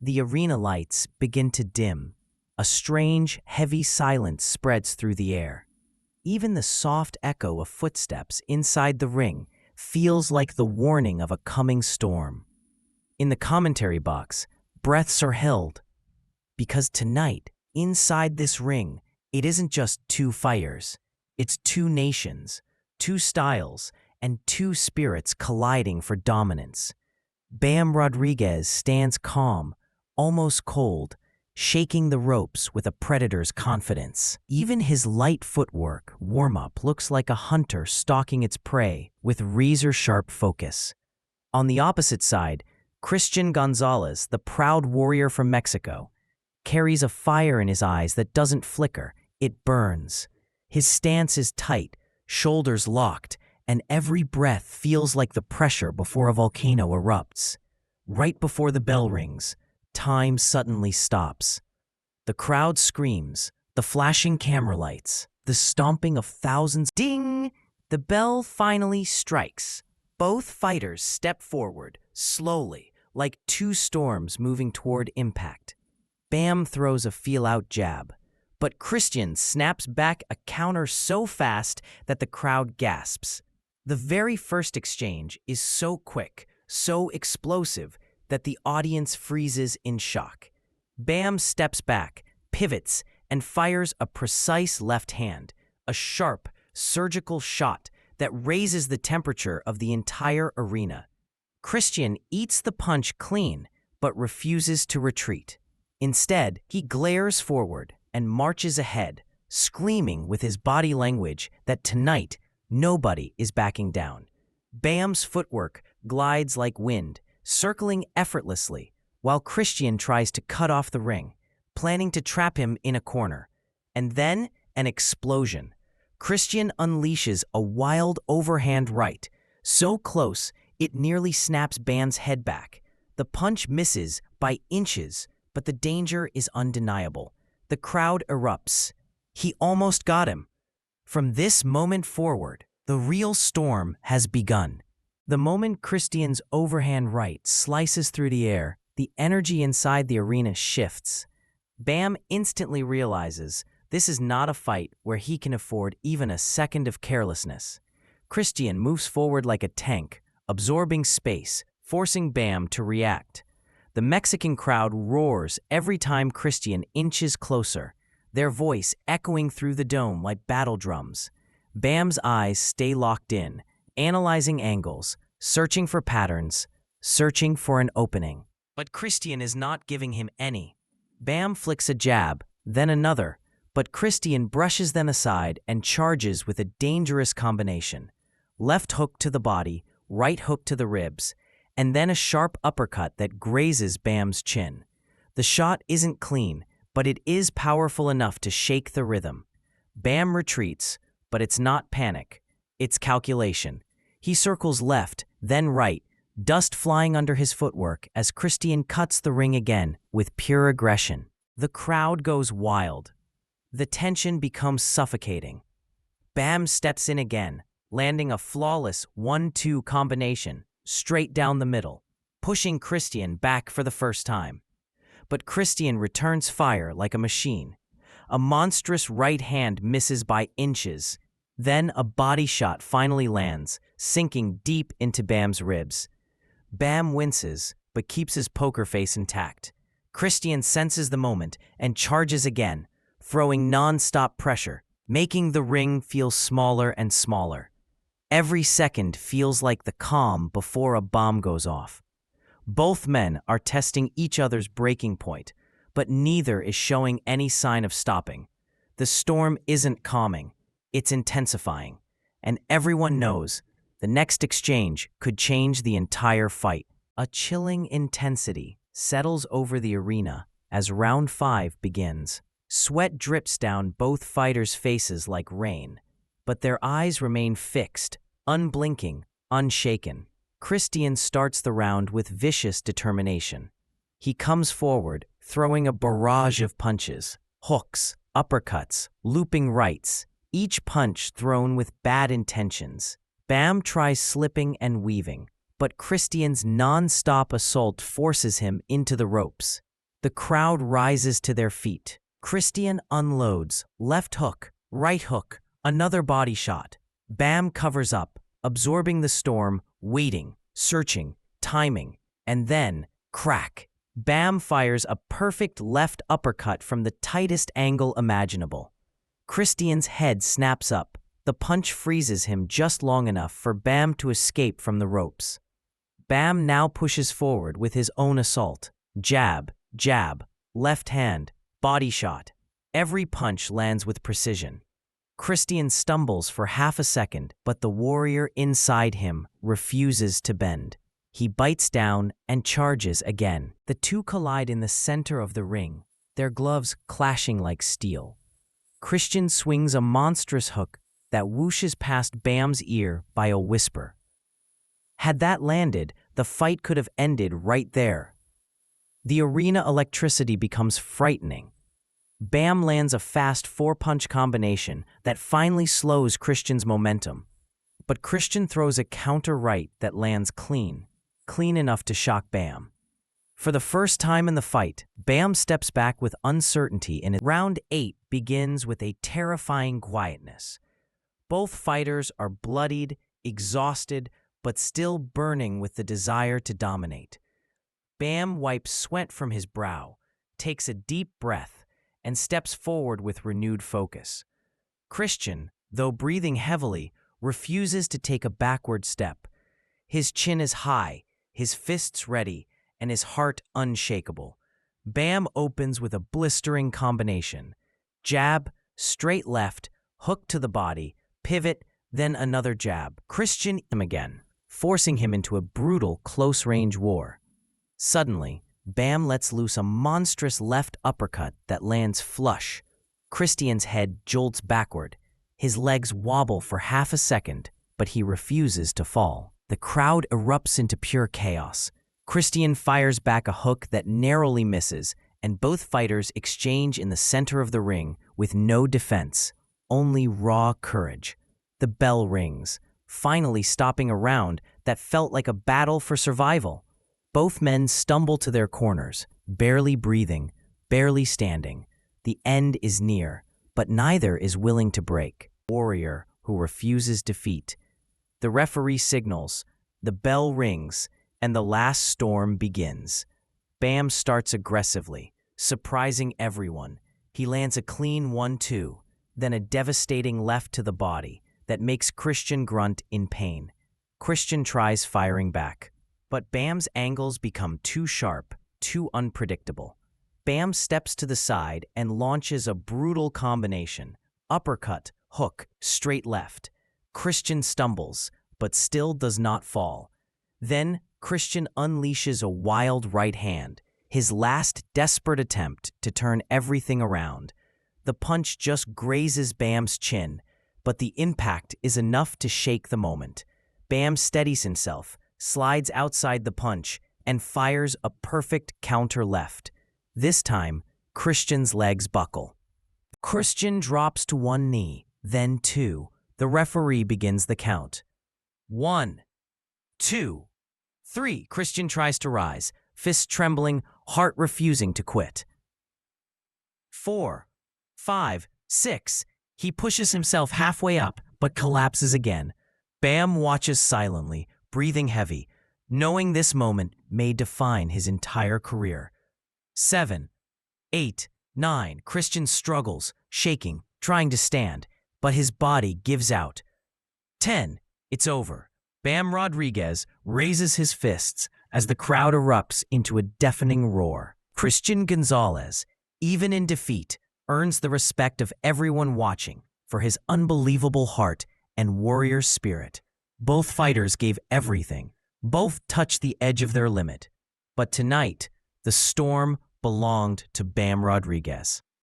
The arena lights begin to dim. A strange, heavy silence spreads through the air. Even the soft echo of footsteps inside the ring feels like the warning of a coming storm. In the commentary box, breaths are held. Because tonight, inside this ring, it isn't just two fighters. It's two nations, two styles, and two spirits colliding for dominance. Bam Rodriguez stands calm, almost cold, shaking the ropes with a predator's confidence. Even his light footwork, warm-up, looks like a hunter stalking its prey with razor-sharp focus. On the opposite side, Cristian Gonzalez, the proud warrior from Mexico, carries a fire in his eyes that doesn't flicker, it burns. His stance is tight, shoulders locked, and every breath feels like the pressure before a volcano erupts. Right before the bell rings, time suddenly stops. The crowd screams, the flashing camera lights, the stomping of thousands. Ding! The bell finally strikes. Both fighters step forward, slowly, like two storms moving toward impact. Bam throws a feel-out jab, but Cristian snaps back a counter so fast that the crowd gasps. The very first exchange is so quick, so explosive, that the audience freezes in shock. Bam steps back, pivots, and fires a precise left hand, a sharp, surgical shot that raises the temperature of the entire arena. Cristian eats the punch clean, but refuses to retreat. Instead, he glares forward and marches ahead, screaming with his body language that tonight nobody is backing down. Bam's footwork glides like wind, circling effortlessly, while Cristian tries to cut off the ring, planning to trap him in a corner. And then, an explosion. Cristian unleashes a wild overhand right, so close it nearly snaps Bam's head back. The punch misses by inches, but the danger is undeniable. The crowd erupts. He almost got him. From this moment forward, the real storm has begun. The moment Cristian's overhand right slices through the air, the energy inside the arena shifts. Bam instantly realizes this is not a fight where he can afford even a second of carelessness. Cristian moves forward like a tank, absorbing space, forcing Bam to react. The Mexican crowd roars every time Cristian inches closer, their voice echoing through the dome like battle drums. Bam's eyes stay locked in, analyzing angles, searching for patterns, searching for an opening. But Cristian is not giving him any. Bam flicks a jab, then another, but Cristian brushes them aside and charges with a dangerous combination. Left hook to the body, right hook to the ribs, and then a sharp uppercut that grazes Bam's chin. The shot isn't clean, but it is powerful enough to shake the rhythm. Bam retreats, but it's not panic. It's calculation. He circles left, then right, dust flying under his footwork as Cristian cuts the ring again with pure aggression. The crowd goes wild. The tension becomes suffocating. Bam steps in again, landing a flawless 1-2 combination, straight down the middle, pushing Cristian back for the first time. But Cristian returns fire like a machine. A monstrous right hand misses by inches. Then a body shot finally lands, sinking deep into Bam's ribs. Bam winces, but keeps his poker face intact. Cristian senses the moment and charges again, throwing non-stop pressure, making the ring feel smaller and smaller. Every second feels like the calm before a bomb goes off. Both men are testing each other's breaking point, but neither is showing any sign of stopping. The storm isn't calming, it's intensifying, and everyone knows the next exchange could change the entire fight. A chilling intensity settles over the arena as round 5 begins. Sweat drips down both fighters' faces like rain, but their eyes remain fixed, unblinking, unshaken. Cristian starts the round with vicious determination. He comes forward, throwing a barrage of punches, hooks, uppercuts, looping rights, each punch thrown with bad intentions. Bam tries slipping and weaving, but Cristian's non-stop assault forces him into the ropes. The crowd rises to their feet. Cristian unloads, left hook, right hook, another body shot. Bam covers up, absorbing the storm, waiting, searching, timing, and then, crack. Bam fires a perfect left uppercut from the tightest angle imaginable. Cristian's head snaps up. The punch freezes him just long enough for Bam to escape from the ropes. Bam now pushes forward with his own assault. Jab, jab, left hand, body shot. Every punch lands with precision. Cristian stumbles for half a second, but the warrior inside him refuses to bend. He bites down and charges again. The two collide in the center of the ring, their gloves clashing like steel. Cristian swings a monstrous hook that whooshes past Bam's ear by a whisper. Had that landed, the fight could have ended right there. The arena electricity becomes frightening. Bam lands a fast four-punch combination that finally slows Cristian's momentum. But Cristian throws a counter right that lands clean enough to shock Bam. For the first time in the fight, Bam steps back with uncertainty, and round 8 begins with a terrifying quietness. Both fighters are bloodied, exhausted, but still burning with the desire to dominate. Bam wipes sweat from his brow, takes a deep breath, and steps forward with renewed focus. Cristian, though breathing heavily, refuses to take a backward step. His chin is high, his fists ready, and his heart unshakable. Bam opens with a blistering combination. Jab, straight left, hook to the body, pivot, then another jab. Cristian him again, forcing him into a brutal close-range war. Suddenly, Bam lets loose a monstrous left uppercut that lands flush. Cristian's head jolts backward. His legs wobble for half a second, but he refuses to fall. The crowd erupts into pure chaos. Cristian fires back a hook that narrowly misses, and both fighters exchange in the center of the ring with no defense, only raw courage. The bell rings, finally stopping a round that felt like a battle for survival. Both men stumble to their corners, barely breathing, barely standing. The end is near, but neither is willing to break. Warrior who refuses defeat. The referee signals, the bell rings, and the last storm begins. Bam starts aggressively, surprising everyone. He lands a clean 1-2, then a devastating left to the body that makes Cristian grunt in pain. Cristian tries firing back, but Bam's angles become too sharp, too unpredictable. Bam steps to the side and launches a brutal combination. Uppercut, hook, straight left. Cristian stumbles, but still does not fall. Then Cristian unleashes a wild right hand, his last desperate attempt to turn everything around. The punch just grazes Bam's chin, but the impact is enough to shake the moment. Bam steadies himself, slides outside the punch, and fires a perfect counter left. This time, Cristian's legs buckle. Cristian drops to one knee, then two. The referee begins the count. 1, 2, 3. Cristian tries to rise, fists trembling, heart refusing to quit. 4, 5, 6. He pushes himself halfway up, but collapses again. Bam watches silently, breathing heavy, knowing this moment may define his entire career. 7, 8, 9. Cristian struggles, shaking, trying to stand, but his body gives out. 10. It's over. Bam Rodriguez raises his fists as the crowd erupts into a deafening roar. Cristian Gonzalez, even in defeat, earns the respect of everyone watching for his unbelievable heart and warrior spirit. Both fighters gave everything. Both touched the edge of their limit. But tonight, the storm belonged to Bam Rodriguez.